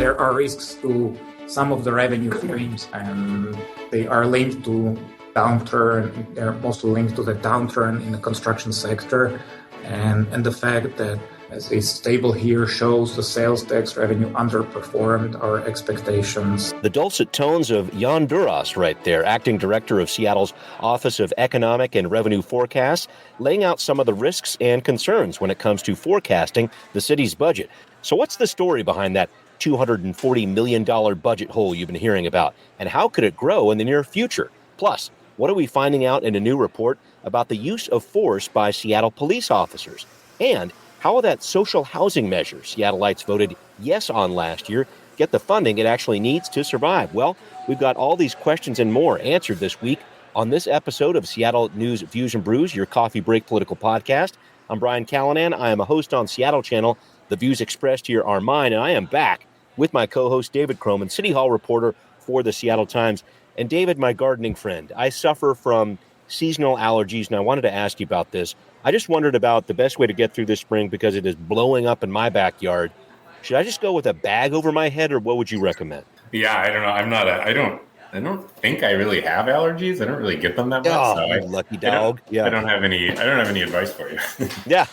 there are risks to some of the revenue streams, and they are linked to downturn. They're mostly linked to the downturn in the construction sector, and the fact that, as is table here shows, the sales tax revenue underperformed our expectations. The dulcet tones of Jan Duras right there, acting director of Seattle's Office of Economic and Revenue Forecasts, laying out some of the risks and concerns when it comes to forecasting the city's budget. So what's the story behind that $240 million budget hole you've been hearing about? And how could it grow in the near future? Plus, what are we finding out in a new report about the use of force by Seattle police officers? And how will that social housing measure Seattleites voted yes on last year get the funding it actually needs to survive? Well, we've got all these questions and more answered this week on this episode of Seattle News Views and Brews, your coffee break political podcast. I'm Brian Callanan. I am a host on Seattle Channel. The views expressed here are mine, and I am back with my co-host David Croman, City Hall reporter for the Seattle Times. And David, my gardening friend, I suffer from seasonal allergies, and I wanted to ask you about this. I just wondered about the best way to get through this spring because it is blowing up in my backyard. Should I just go with a bag over my head, or what would you recommend? Yeah, I don't know. I don't think I really have allergies. I don't really get them that much. Oh, so lucky dog. I don't have any advice for you. Yeah.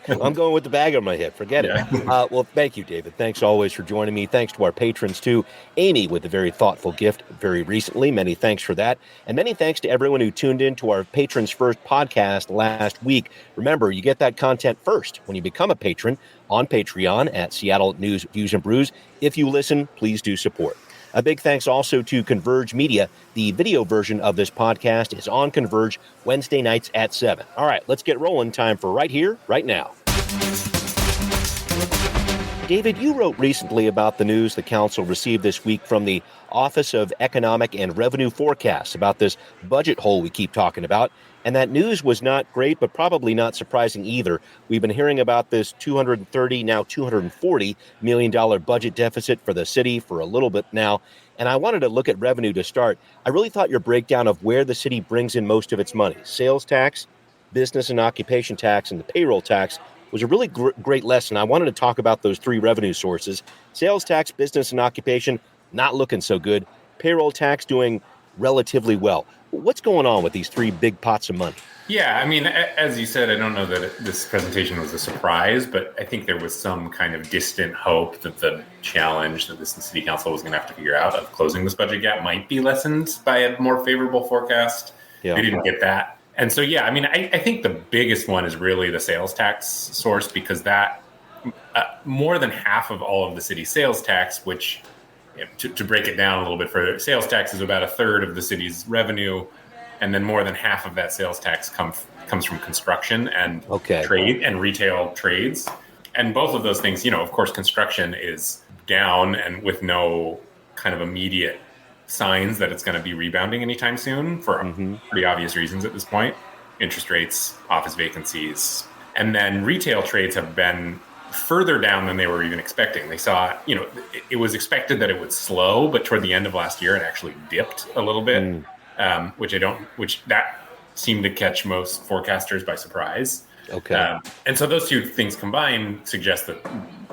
I'm going with the bag on my head. Forget it. Well, thank you, David. Thanks always for joining me. Thanks to our patrons, too. Amy with a very thoughtful gift very recently. Many thanks for that. And many thanks to everyone who tuned in to our Patrons First podcast last week. Remember, you get that content first when you become a patron on Patreon at Seattle News Views and Brews. If you listen, please do support. A big thanks also to Converge Media. The video version of this podcast is on Converge Wednesday nights at 7. All right, let's get rolling. Time for Right Here, Right Now. David, you wrote recently about the news the council received this week from the Office of Economic and Revenue Forecasts about this budget hole we keep talking about. And that news was not great, but probably not surprising either. We've been hearing about this $230, now $240 million budget deficit for the city for a little bit now. And I wanted to look at revenue to start. I really thought your breakdown of where the city brings in most of its money, sales tax, business and occupation tax, and the payroll tax, was a really great lesson. I wanted to talk about those three revenue sources. Sales tax, business and occupation, not looking so good. Payroll tax doing relatively well. What's going on with these three big pots of money? Yeah, I mean, as you said, I don't know that this presentation was a surprise, but I think there was some kind of distant hope that the challenge that this city council was going to have to figure out of closing this budget gap might be lessened by a more favorable forecast. Yeah. They didn't get that. And so, yeah, I mean, I think the biggest one is really the sales tax source, because that more than half of all of the city's sales tax, which to break it down a little bit further, sales tax is about a third of the city's revenue. And then more than half of that sales tax comes from construction and trade and retail trades. And both of those things, of course, construction is down and with no kind of immediate signs that it's going to be rebounding anytime soon for pretty obvious reasons at this point. Interest rates, office vacancies. And then retail trades have been further down than they were even expecting. They saw, it was expected that it would slow, but toward the end of last year, it actually dipped a little bit, which that seemed to catch most forecasters by surprise. And so those two things combined suggest that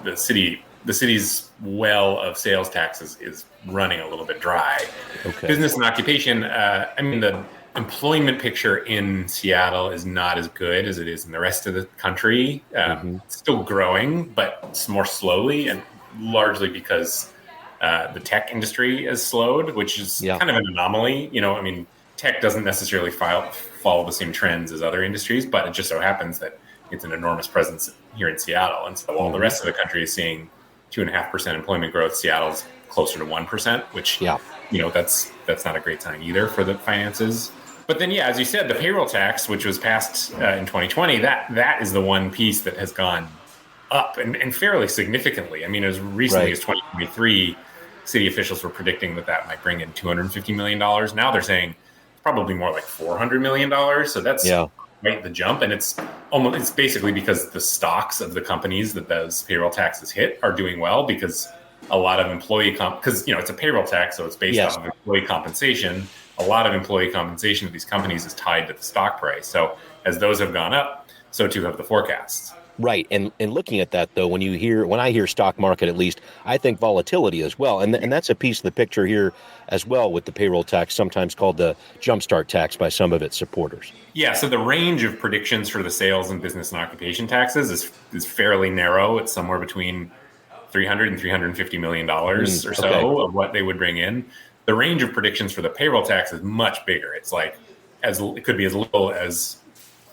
the city's well of sales taxes is running a little bit dry. Business and occupation, the employment picture in Seattle is not as good as it is in the rest of the country. It's still growing, but more slowly, and largely because the tech industry has slowed, which is kind of an anomaly. Tech doesn't necessarily follow the same trends as other industries, but it just so happens that it's an enormous presence here in Seattle. And so while the rest of the country is seeing 2.5% employment growth, Seattle's closer to 1%, which, that's not a great sign either for the finances. But then, as you said, the payroll tax, which was passed in 2020, that is the one piece that has gone up and fairly significantly. As recently as 2023, city officials were predicting that might bring in $250 million. Now they're saying it's probably more like $400 million. So that's quite the jump. And it's basically because the stocks of the companies that those payroll taxes hit are doing well, because a lot of employee because it's a payroll tax, so it's based off of employee compensation. A lot of employee compensation of these companies is tied to the stock price. So as those have gone up, so too have the forecasts. Right. And looking at that, though, when I hear stock market, at least, I think volatility as well. And that's a piece of the picture here as well with the payroll tax, sometimes called the jumpstart tax by some of its supporters. Yeah, so the range of predictions for the sales and business and occupation taxes is fairly narrow. It's somewhere between 300 and 350 million dollars or so Okay. of what they would bring in. The range of predictions for the payroll tax is much bigger. It's like it could be as little as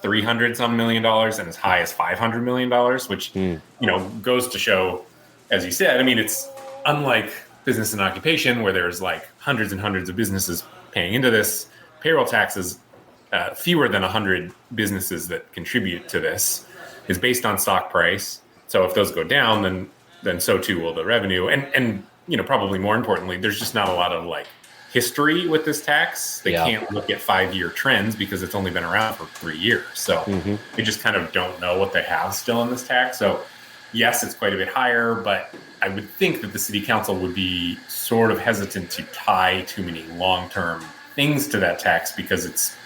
300 some million dollars and as high as 500 million dollars, which goes to show, as you said, I mean, it's unlike business and occupation where there's like hundreds and hundreds of businesses paying into this. Payroll taxes, fewer than 100 businesses that contribute to this, is based on stock price. So if those go down, then so too will the revenue. And probably more importantly, there's just not a lot of like history with this tax. They can't look at 5-year trends because it's only been around for 3 years. So they just kind of don't know what they have still in this tax. So yes, it's quite a bit higher, but I would think that the city council would be sort of hesitant to tie too many long-term things to that tax because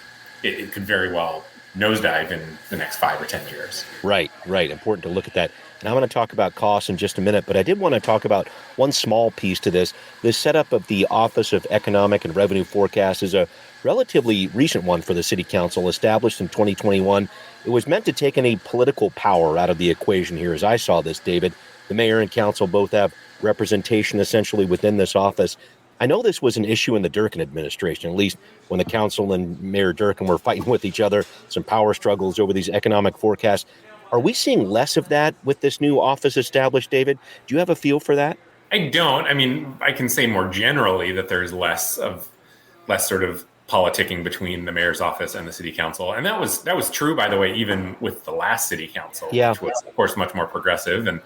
it could very well nosedive in the next 5 or 10 years. Right. Important to look at that. And I'm going to talk about costs in just a minute, but I did want to talk about one small piece to this. The setup of the Office of Economic and Revenue Forecast is a relatively recent one for the City Council, established in 2021. It was meant to take any political power out of the equation here, as I saw this, David. The mayor and council both have representation essentially within this office. I know this was an issue in the Durkin administration, at least when the council and Mayor Durkin were fighting with each other, some power struggles over these economic forecasts. Are we seeing less of that with this new office established, David? Do you have a feel for that? I don't. I mean, I can say more generally that there's less sort of politicking between the mayor's office and the city council. And that was true, by the way, even with the last city council, which was, of course, much more progressive and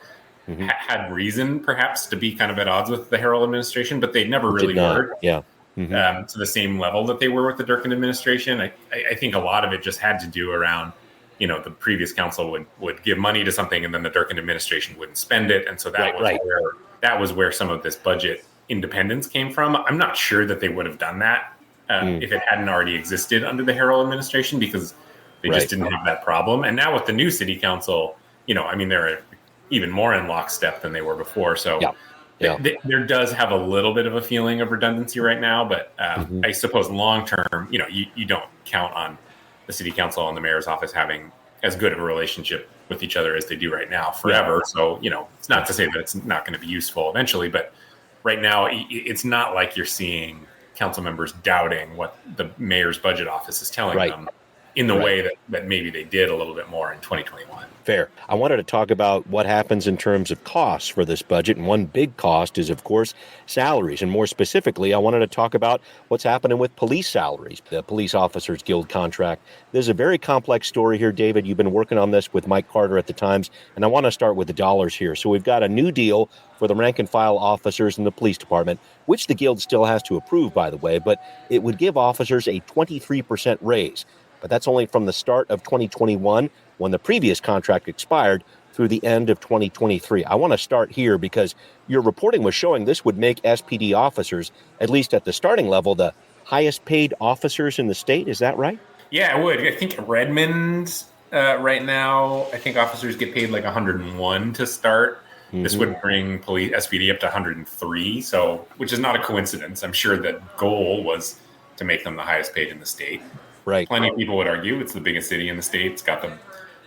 had reason perhaps to be kind of at odds with the Harrell administration, but they never really were to the same level that they were with the Durkin administration. I think a lot of it just had to do around, the previous council would give money to something and then the Durkin administration wouldn't spend it. And so that was where some of this budget independence came from. I'm not sure that they would have done that if it hadn't already existed under the Harrell administration, because they just didn't have that problem. And now with the new city council, they're even more in lockstep than they were before. So there does have a little bit of a feeling of redundancy right now, but I suppose long term, you don't count on the city council and the mayor's office having as good of a relationship with each other as they do right now forever. So, it's not to say that it's not going to be useful eventually, but right now it's not like you're seeing council members doubting what the mayor's budget office is telling them in the way that maybe they did a little bit more in 2021. Fair. I wanted to talk about what happens in terms of costs for this budget. And one big cost is, of course, salaries. And more specifically, I wanted to talk about what's happening with police salaries, the Police Officers Guild contract. There's a very complex story here, David. You've been working on this with Mike Carter at the Times. And I want to start with the dollars here. So we've got a new deal for the rank and file officers in the police department, which the Guild still has to approve, by the way. But it would give officers a 23% raise. But that's only from the start of 2021, when the previous contract expired, through the end of 2023. I want to start here because your reporting was showing this would make SPD officers, at least at the starting level, the highest paid officers in the state. Is that right? Yeah, it would. I think Redmond right now, I think officers get paid like 101 to start. This would bring police SPD up to 103, so which is not a coincidence. I'm sure that goal was to make them the highest paid in the state. Right. Plenty of people would argue it's the biggest city in the state. It's got the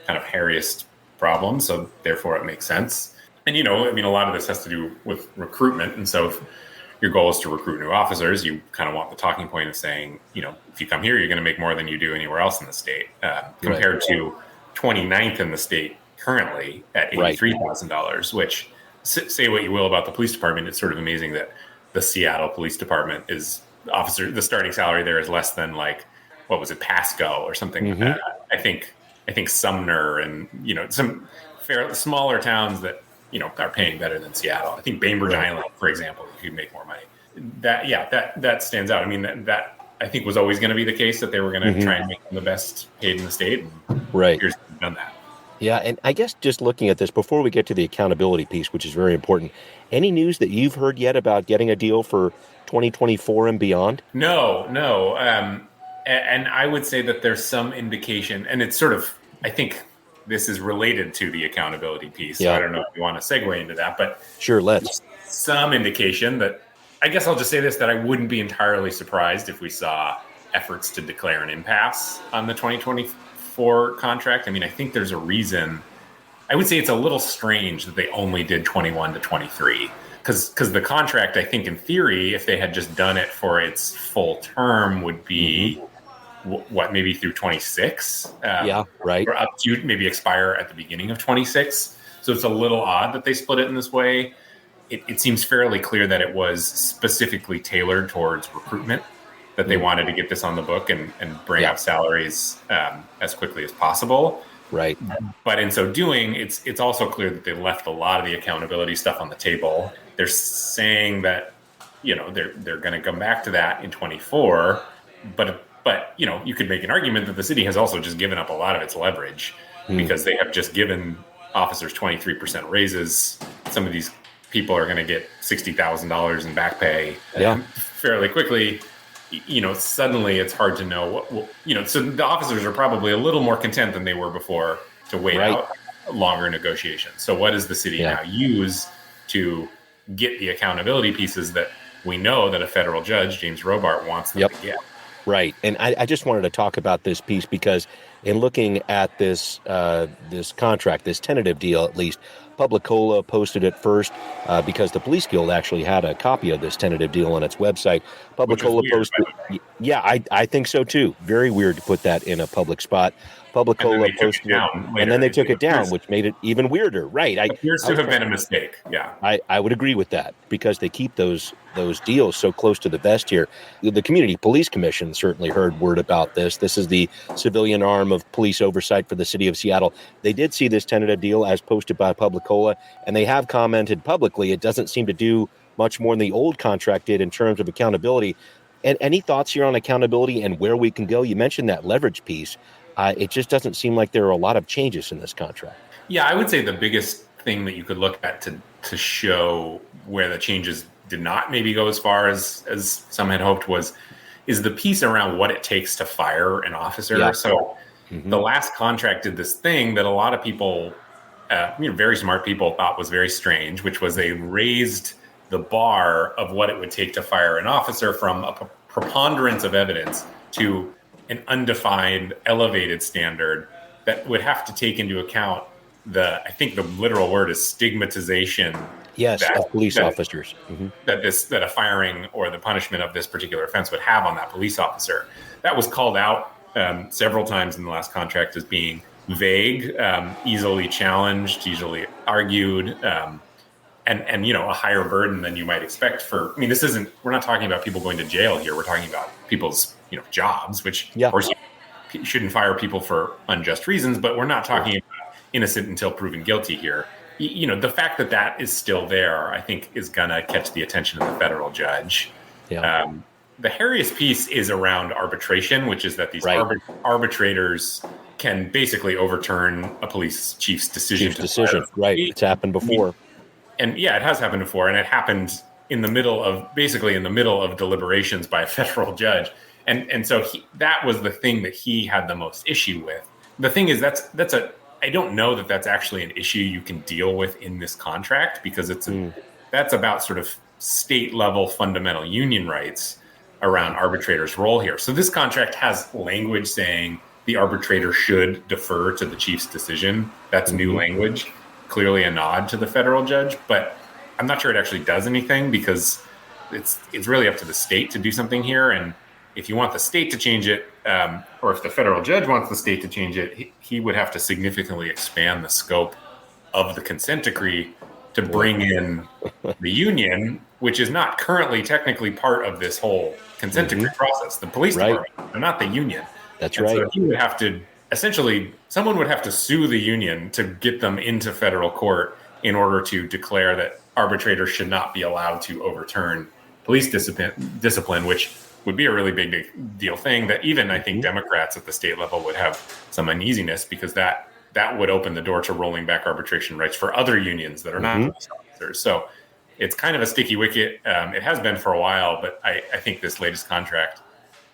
kind of hairiest problems, so therefore it makes sense. And, a lot of this has to do with recruitment. And so if your goal is to recruit new officers, you kind of want the talking point of saying, if you come here, you're going to make more than you do anywhere else in the state, compared to 29th in the state currently at $83,000, which, say what you will about the police department, it's sort of amazing that the Seattle Police Department the starting salary there is less than what was it, Pasco or something. I think Sumner and some smaller towns that are paying better than Seattle. I think Bainbridge Island, for example, you could make more money. That stands out. I mean, that I think was always going to be the case, that they were going to try and make them the best paid in the state. And here's done that. Yeah, and I guess just looking at this, before we get to the accountability piece, which is very important, any news that you've heard yet about getting a deal for 2024 and beyond? No. And I would say that there's some indication, and it's sort of, I think this is related to the accountability piece. Yeah. So I don't know if you want to segue into that, but sure, let's. Some indication that, I guess I'll just say this, that I wouldn't be entirely surprised if we saw efforts to declare an impasse on the 2024 contract. I mean, I think there's a reason. I would say it's a little strange that they only did 21 to 23 because the contract, I think in theory, if they had just done it for its full term, would be maybe through 26? Yeah, right. Or up to maybe expire at the beginning of 26. So it's a little odd that they split it in this way. It seems fairly clear that it was specifically tailored towards recruitment, that they wanted to get this on the book and bring up salaries as quickly as possible. Right. But in so doing, it's also clear that they left a lot of the accountability stuff on the table. They're saying that, they're going to come back to that in 24, but you could make an argument that the city has also just given up a lot of its leverage because they have just given officers 23% raises. Some of these people are going to get $60,000 in back pay fairly quickly. Suddenly it's hard to know so the officers are probably a little more content than they were before to wait out longer negotiations. So what does the city now use to get the accountability pieces that we know that a federal judge, James Robart, wants them to get? Right. And I just wanted to talk about this piece because in looking at this contract, this tentative deal at least, Publicola posted it first because the Police Guild actually had a copy of this tentative deal on its website. Publicola posted. Yeah, I think so too. Very weird to put that in a public spot. Publicola posted it, and then they took it down, which made it even weirder. Right. It appears to have been a mistake. Yeah. I would agree with that because they keep those deals so close to the vest here. The Community Police Commission certainly heard word about this. This is the civilian arm of police oversight for the city of Seattle. They did see this tentative deal as posted by Publicola, and they have commented publicly it doesn't seem to do much more than the old contract did in terms of accountability. And any thoughts here on accountability and where we can go? You mentioned that leverage piece. It just doesn't seem like there are a lot of changes in this contract. Yeah, I would say the biggest thing that you could look at to show where the changes did not maybe go as far as some had hoped is the piece around what it takes to fire an officer. Yeah. So the last contract did this thing that a lot of people, very smart people, thought was very strange, which was they raised the bar of what it would take to fire an officer from a preponderance of evidence to an undefined, elevated standard that would have to take into account I think the literal word is stigmatization. Yes, of police officers. That a firing or the punishment of this particular offense would have on that police officer. That was called out several times in the last contract as being vague, easily challenged, easily argued, and a higher burden than you might expect we're not talking about people going to jail here. We're talking about people's jobs, which of course you shouldn't fire people for unjust reasons, but we're not talking about innocent until proven guilty here. The fact that is still there, I think, is going to catch the attention of the federal judge. Yeah. The hairiest piece is around arbitration, which is that these arbitrators can basically overturn a police chief's decision. Right. It's happened before. And it has happened before. And it happened in the middle of deliberations by a federal judge. And so that was the thing that he had the most issue with. The thing is, I don't know that that's actually an issue you can deal with in this contract because that's about sort of state level fundamental union rights around arbitrators' role here. So this contract has language saying the arbitrator should defer to the chief's decision. That's new language, clearly a nod to the federal judge, but I'm not sure it actually does anything because it's really up to the state to do something here. And if you want the state to change it, or if the federal judge wants the state to change it, he would have to significantly expand the scope of the consent decree to bring in the union, which is not currently technically part of this whole consent decree process. The police department, they're not the union. That's right. So he would have to, essentially, someone would have to sue the union to get them into federal court in order to declare that arbitrators should not be allowed to overturn police discipline, which would be a really big deal thing that even I think Democrats at the state level would have some uneasiness because that would open the door to rolling back arbitration rights for other unions that are not police officers. So it's kind of a sticky wicket. It has been for a while, but I think this latest contract,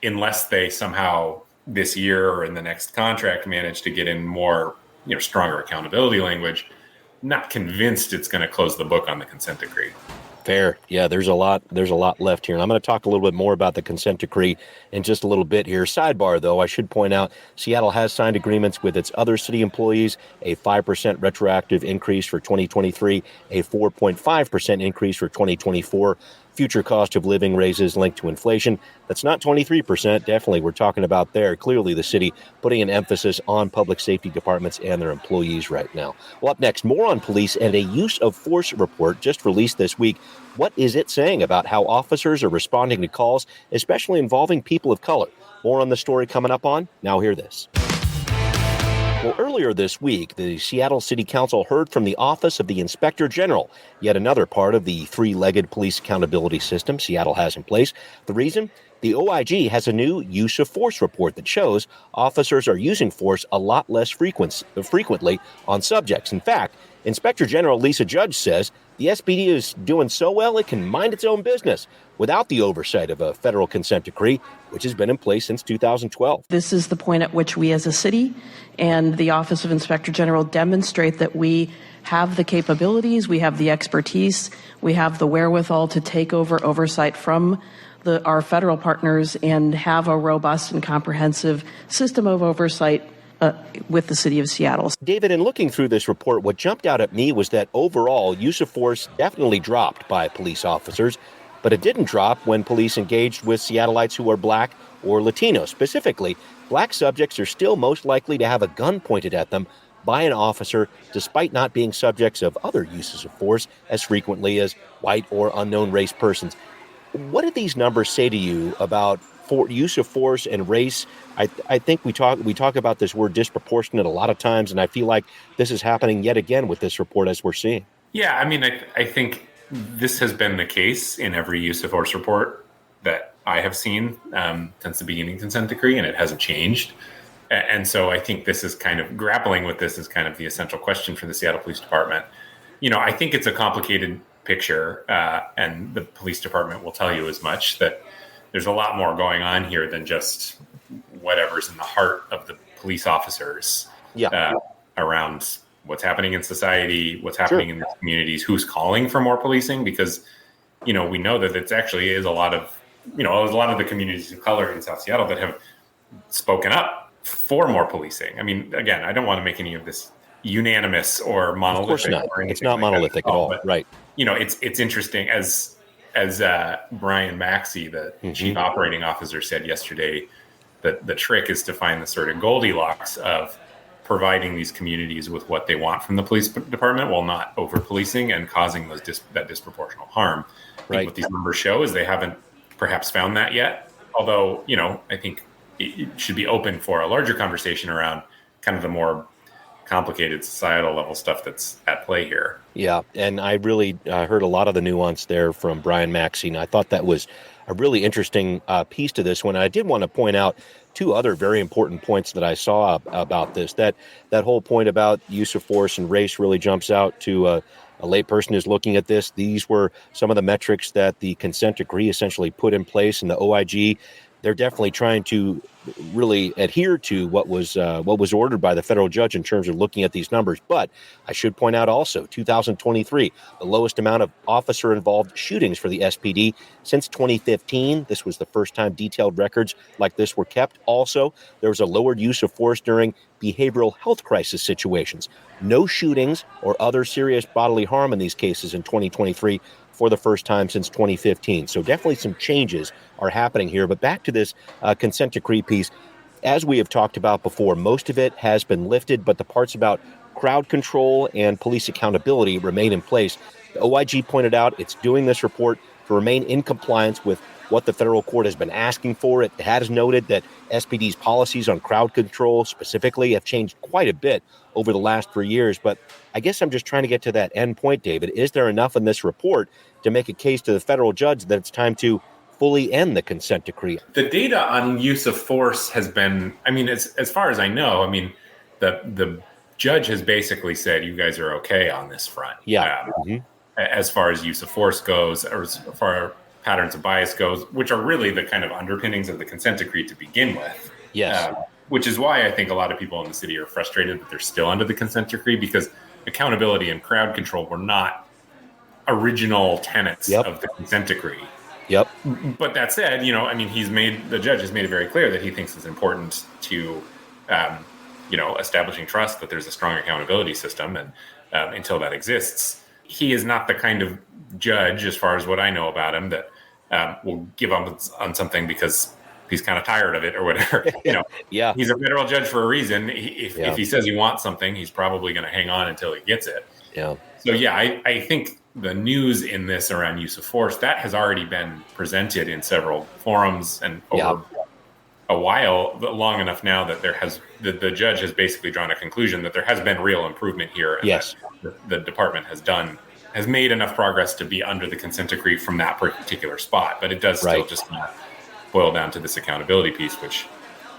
unless they somehow this year or in the next contract manage to get in more stronger accountability language. Not convinced it's going to close the book on the consent decree. Fair. Yeah, there's a lot left here. And I'm going to talk a little bit more about the consent decree in just a little bit here. Sidebar, though, I should point out Seattle has signed agreements with its other city employees, a 5% retroactive increase for 2023, a 4.5% increase for 2024. Future cost of living raises linked to inflation. That's not 23%. Definitely, we're talking about there. Clearly, the city putting an emphasis on public safety departments and their employees right now. Well, up next, more on police and a use of force report just released this week. What is it saying about how officers are responding to calls, especially involving people of color? More on the story coming up on Now Hear This. Well, earlier this week, the Seattle City Council heard from the Office of the Inspector General, yet another part of the three-legged police accountability system Seattle has in place. The reason? The OIG has a new use of force report that shows officers are using force a lot less frequently on subjects. In fact, Inspector General Lisa Judge says the SPD is doing so well it can mind its own business without the oversight of a federal consent decree, which has been in place since 2012. This is the point at which we as a city and the Office of Inspector General demonstrate that we have the capabilities, we have the expertise, we have the wherewithal to take over oversight from our federal partners and have a robust and comprehensive system of oversight with the city of Seattle. David, in looking through this report, what jumped out at me was that overall use of force definitely dropped by police officers, but it didn't drop when police engaged with Seattleites who are Black or Latino. Specifically, Black subjects are still most likely to have a gun pointed at them by an officer, despite not being subjects of other uses of force as frequently as white or unknown race persons. What did these numbers say to you about use of force and race? I think we talk about this word disproportionate a lot of times, and I feel like this is happening yet again with this report as we're seeing. Yeah, I mean, I think this has been the case in every use of force report that I have seen since the beginning of the consent decree, and it hasn't changed. And so I think this is kind of grappling with this is kind of the essential question for the Seattle Police Department. I think it's a complicated picture, and the police department will tell you as much, that there's a lot more going on here than just whatever's in the heart of the police officers around what's happening in society, what's happening in the communities, who's calling for more policing, because, we know that it's actually is a lot of the communities of color in South Seattle that have spoken up for more policing. I mean, again, I don't want to make any of this unanimous or monolithic. Of course not. It's not monolithic at all. But, right. It's interesting as Brian Maxey, the chief operating officer, said yesterday, that the trick is to find the sort of Goldilocks of providing these communities with what they want from the police department while not over policing and causing that disproportional harm. I think what these numbers show is they haven't perhaps found that yet. Although, I think it should be open for a larger conversation around kind of the more complicated societal level stuff that's at play here. Yeah, and I really heard a lot of the nuance there from Brian Maxey, and I thought that was a really interesting piece to this one. And I did want to point out two other very important points that I saw about this. That whole point about use of force and race really jumps out to a layperson who's looking at this. These were some of the metrics that the consent decree essentially put in place, and the OIG, they're definitely trying to really adhere to what was ordered by the federal judge in terms of looking at these numbers. But I should point out also, 2023, the lowest amount of officer-involved shootings for the SPD since 2015. This was the first time detailed records like this were kept. Also, there was a lowered use of force during behavioral health crisis situations. No shootings or other serious bodily harm in these cases in 2023 for the first time since 2015. So definitely some changes are happening here. But back to this consent decree piece, as we have talked about before, most of it has been lifted, but the parts about crowd control and police accountability remain in place. The OIG pointed out it's doing this report to remain in compliance with what the federal court has been asking for. It has noted that SPD's policies on crowd control specifically have changed quite a bit over the last 3 years. But I guess I'm just trying to get to that end point, David. Is there enough in this report to make a case to the federal judge that it's time to fully end the consent decree? The data on use of force has been, as far as I know, the judge has basically said, you guys are okay on this front. Yeah. As far as use of force goes, or as far as patterns of bias goes, which are really the kind of underpinnings of the consent decree to begin with. Yes. which is why I think a lot of people in the city are frustrated that they're still under the consent decree, because accountability and crowd control were not original tenets of the consent decree. Yep. But that said, the judge has made it very clear that he thinks it's important to, establishing trust, that there's a strong accountability system, and until that exists, he is not the kind of judge, as far as what I know about him, that will give up on something because he's kind of tired of it or whatever. Yeah. He's a federal judge for a reason. If he says he wants something, he's probably going to hang on until he gets it. Yeah. So yeah, I think the news in this around use of force, that has already been presented in several forums and over a while, long enough now that the judge has basically drawn a conclusion that there has been real improvement here. And yes. The department has made enough progress to be under the consent decree from that particular spot, but it does still just boil down to this accountability piece, which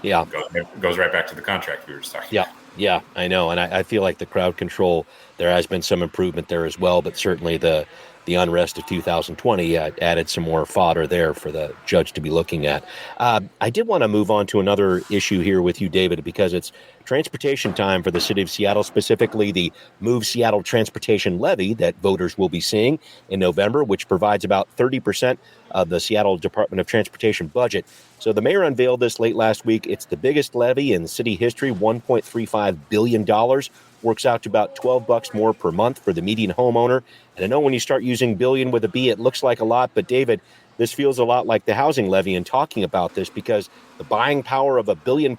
goes right back to the contract we were just talking about. Yeah, I know. And I feel like the crowd control, there has been some improvement there as well, but certainly the unrest of 2020 added some more fodder there for the judge to be looking at. I did want to move on to another issue here with you, David, because it's transportation time for the city of Seattle, specifically the Move Seattle Transportation Levy that voters will be seeing in November, which provides about 30% of the Seattle Department of Transportation budget. So the mayor unveiled this late last week. It's the biggest levy in city history, $1.35 billion. Works out to about $12 more per month for the median homeowner. And I know when you start using billion with a B, it looks like a lot. But David, this feels a lot like the housing levy in talking about this, because the buying power of $1 billion+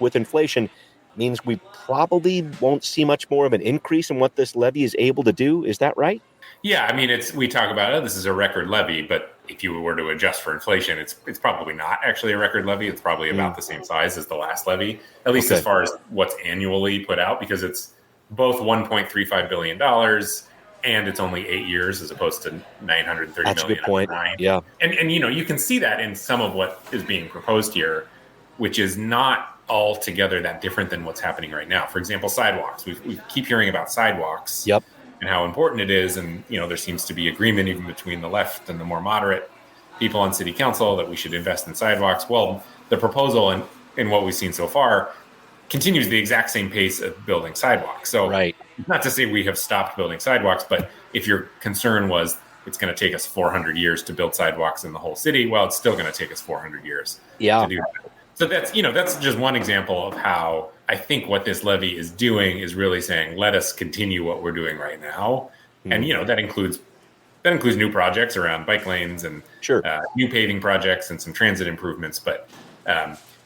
with inflation means we probably won't see much more of an increase in what this levy is able to do. Is that right? Yeah, we talk about this is a record levy, but if you were to adjust for inflation, it's probably not actually a record levy. It's probably about the same size as the last levy, at least as far as what's annually put out, because it's both $1.35 billion and it's only 8 years as opposed to $930 million. That's a good point. Yeah. And you can see that in some of what is being proposed here, which is not altogether that different than what's happening right now. For example, sidewalks. We keep hearing about sidewalks. Yep. And how important it is. And, there seems to be agreement even between the left and the more moderate people on city council that we should invest in sidewalks. Well, the proposal in what we've seen so far continues the exact same pace of building sidewalks. So not to say we have stopped building sidewalks, but if your concern was it's going to take us 400 years to build sidewalks in the whole city, well, it's still going to take us 400 years to do that. So that's just one example of how I think what this levy is doing is really saying, let us continue what we're doing right now. And, that includes new projects around bike lanes and new paving projects and some transit improvements. But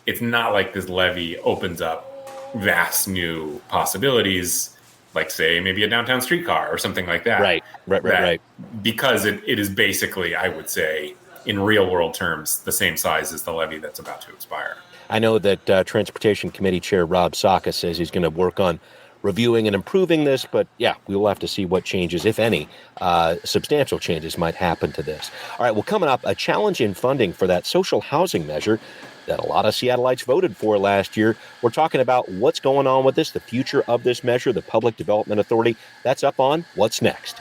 it's not like this levy opens up vast new possibilities, like, say, maybe a downtown streetcar or something like that. Right. Because it is basically, I would say, in real world terms, the same size as the levy that's about to expire. I know that Transportation Committee Chair Rob Saka says he's going to work on reviewing and improving this, but we will have to see what changes, if any, substantial changes might happen to this. All right, well, coming up, a challenge in funding for that social housing measure that a lot of Seattleites voted for last year. We're talking about what's going on with this, the future of this measure, the Public Development Authority. That's up on What's Next.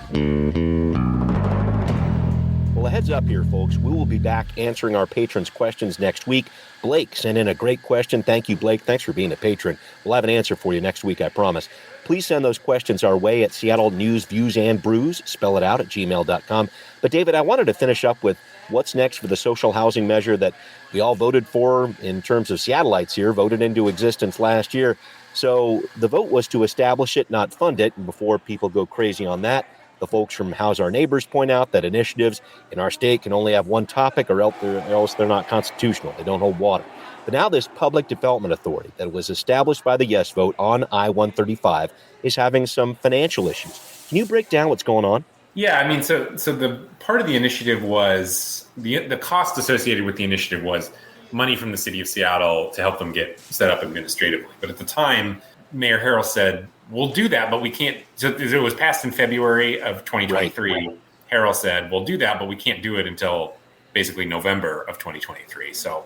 Well, a heads up here, folks. We will be back answering our patrons' questions next week. Blake sent in a great question. Thank you, Blake. Thanks for being a patron. We'll have an answer for you next week, I promise. Please send those questions our way at Seattle News, Views, and Brews. Spell it out at gmail.com. But, David, I wanted to finish up with what's next for the social housing measure that we all voted for in terms of Seattleites here, voted into existence last year. So the vote was to establish it, not fund it. And before people go crazy on that, the folks from House Our Neighbors point out that initiatives in our state can only have one topic, or else they're not constitutional. They don't hold water. But now this Public Development Authority that was established by the yes vote on I-135 is having some financial issues. Can you break down what's going on? Yeah, so the part of the initiative was the cost associated with the initiative was money from the city of Seattle to help them get set up administratively. But at the time, Mayor Harrell said, we'll do that, but we can't. So it was passed in February of 2023. Right. Harrell said, we'll do that, but we can't do it until basically November of 2023. So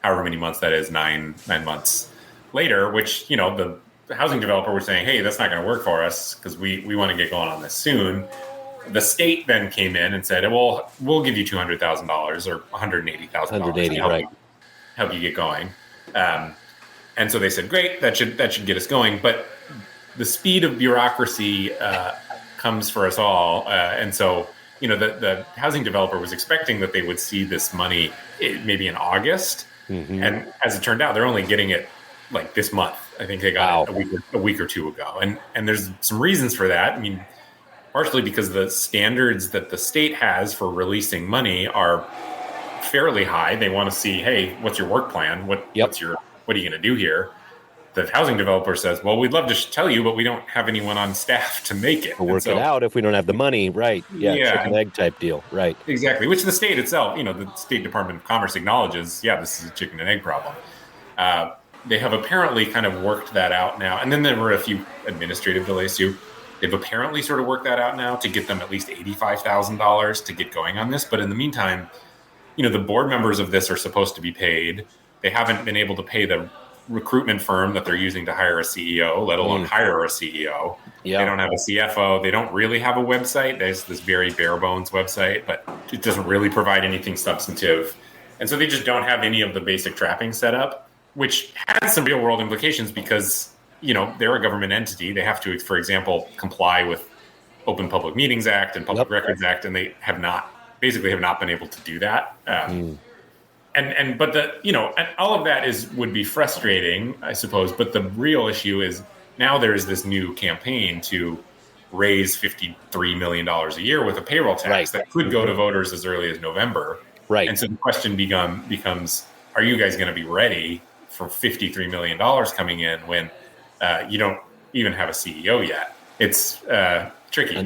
however many months that is, nine months later, which, the housing developer was saying, hey, that's not going to work for us because we want to get going on this soon. The state then came in and said, well, we'll give you $200,000 or $180,000 $180,000, right. Help you get going. And so they said, great, that should get us going. But the speed of bureaucracy comes for us all. And so, the housing developer was expecting that they would see this money maybe in August. Mm-hmm. And as it turned out, they're only getting it like this month. I think they got it a week or two ago. And there's some reasons for that. I mean, partially because the standards that the state has for releasing money are fairly high. They want to see, hey, what's your work plan? What are you going to do here? The housing developer says, well, we'd love to tell you, but we don't have anyone on staff to make it. We'll work it out if we don't have the money. Right. Yeah. Chicken egg type deal. Right. Exactly. Which the state itself, the State Department of Commerce acknowledges, this is a chicken and egg problem. They have apparently kind of worked that out now. And then there were a few administrative delays too. They've apparently sort of worked that out now to get them at least $85,000 to get going on this. But in the meantime, the board members of this are supposed to be paid. They haven't been able to pay the recruitment firm that they're using to hire a CEO, let alone hire a CEO. They don't have a CFO. They don't really have a website. There's this very bare bones website, but it doesn't really provide anything substantive. And so they just don't have any of the basic trappings set up, which has some real world implications because, they're a government entity. They have to, for example, comply with Open Public Meetings Act and Public Records Act, and they have not been able to do that. But all of that would be frustrating, I suppose. But the real issue is now there is this new campaign to raise $53 million a year with a payroll tax that could go to voters as early as November. Right. And so the question becomes, are you guys going to be ready for $53 million coming in when you don't even have a CEO yet? It's tricky.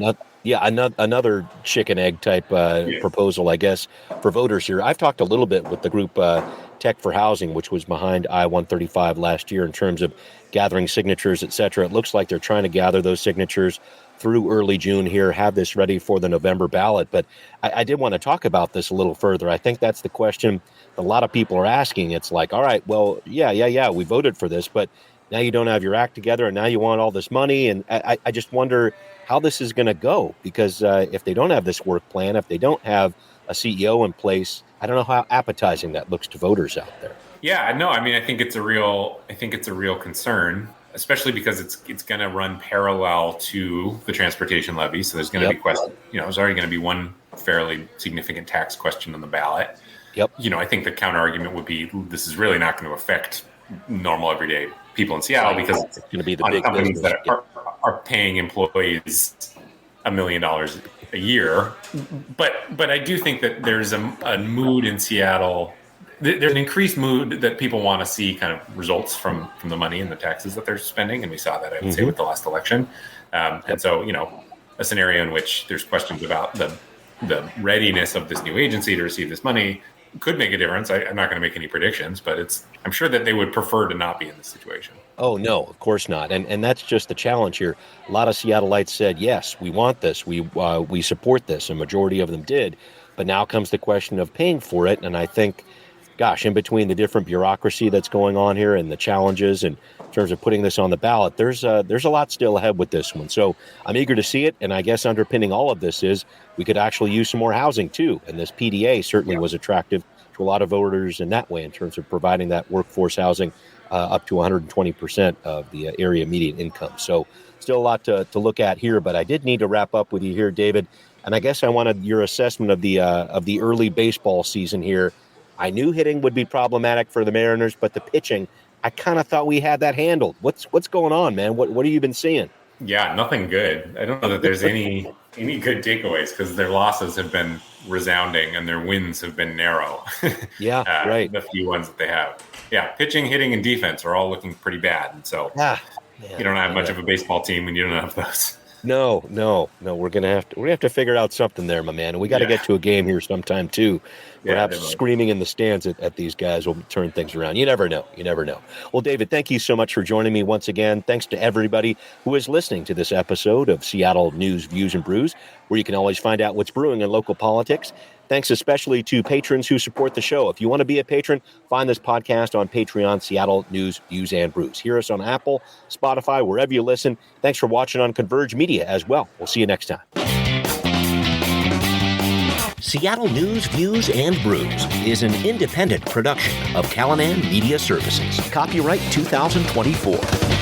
Another chicken egg type proposal, I guess, for voters here. I've talked a little bit with the group Tech for Housing, which was behind I-135 last year in terms of gathering signatures, et cetera. It looks like they're trying to gather those signatures through early June here, have this ready for the November ballot. But I did want to talk about this a little further. I think that's the question a lot of people are asking. It's like, all right, well, we voted for this, but now you don't have your act together and now you want all this money. And I just wonder how this is going to go, because if they don't have this work plan, if they don't have a CEO in place, I don't know how appetizing that looks to voters out there. Yeah, no, I mean, I think it's a real concern, especially because it's going to run parallel to the transportation levy. So there's going to be questions. There's already going to be one fairly significant tax question on the ballot. Yep. I think the counter argument would be this is really not going to affect normal everyday people in Seattle because it's going to be the big companies that are paying employees $1 million a year. But I do think that there's a mood in Seattle. There's an increased mood that people want to see kind of results from the money and the taxes that they're spending. And we saw that, I would say, with the last election. And so, a scenario in which there's questions about the readiness of this new agency to receive this money could make a difference. I'm not going to make any predictions, but I'm sure that they would prefer to not be in this situation. Oh, no, of course not. And that's just the challenge here. A lot of Seattleites said, yes, we want this. We support this. A majority of them did. But now comes the question of paying for it. And I think, gosh, in between the different bureaucracy that's going on here and the challenges and in terms of putting this on the ballot, there's a lot still ahead with this one. So I'm eager to see it. And I guess underpinning all of this is we could actually use some more housing, too. And this PDA certainly was attractive to a lot of voters in that way in terms of providing that workforce housing up to 120% of the area median income. So still a lot to look at here. But I did need to wrap up with you here, David. And I guess I wanted your assessment of the early baseball season here. I knew hitting would be problematic for the Mariners, but the pitching, I kind of thought we had that handled. What's going on, man? What have you been seeing? Yeah, nothing good. I don't know that there's any good takeaways because their losses have been resounding and their wins have been narrow. Yeah, right. The few ones that they have. Yeah, pitching, hitting, and defense are all looking pretty bad. And so you don't have much of a baseball team when you don't have those. No. We're gonna have to figure out something there, my man. And we got to get to a game here sometime too. Perhaps screaming in the stands at these guys will turn things around. You never know. Well, David, thank you so much for joining me once again. Thanks to everybody who is listening to this episode of Seattle News, Views, and Brews, where you can always find out what's brewing in local politics. Thanks especially to patrons who support the show. If you want to be a patron, find this podcast on Patreon, Seattle News, Views, and Brews. Hear us on Apple, Spotify, wherever you listen. Thanks for watching on Converge Media as well. We'll see you next time. Seattle News, Views, and Brews is an independent production of Callanan Media Services. Copyright 2024.